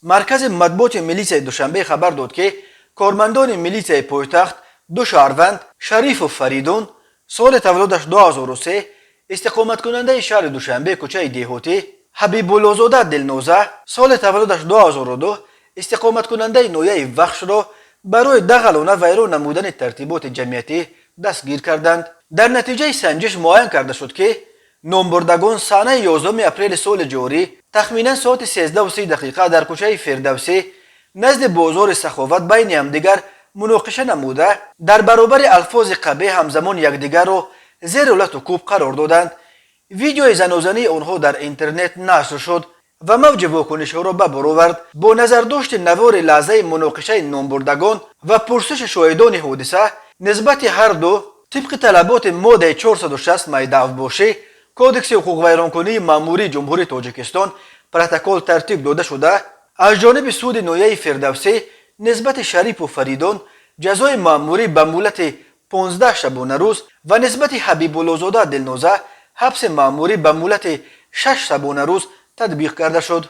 مرکز مطبوعات میلیسای دوشنبه خبر داد که کارمندان میلیسای پایتخت دو شهروند شریف و فریدون سال تولدش 2003 استقامت کننده شهر دوشنبه کوچه دهاتی، حبیب اللهزاده دلنوزه سال تولدش 2002 استقامت کننده نویه وخش را برای دغل و ویران نمودن ترتیبات جمعیتی دستگیر کردند. در نتیجه سنجش معاین کرده شد که نامبردگان سانه 11 اپریل سال جاری تخمینا ساعت 13:30 در کوچه فردوسی نزد بازار سخاوت بین همدیگر مناقشه نموده در برابر الفاظ قبیح همزمان یکدیگر را زیر لط و کوب قرار دادند. ویدیوی زنازنی آنها در اینترنت نشر شد و موج واکنش‌ها را به بار آورد. با نظر داشت نوار لحظه مناقشه نامبردگان و پرسش شاهدان حادثه نسبت هر دو طبق طلبات ماده 460 مایه باشی کودکس حقوق ویرانکنی ماموری جمهوری تاجیکستان پروتکل ترتیب داده شده. از جانب سود نویه فردوسی نسبت شریف و فریدون جزای ماموری به مهلت 15 شبانه روز و نسبت حبیب اللهزاده دلنوزه حبس ماموری به مهلت 6 شبانه روز تطبیق کرده شد.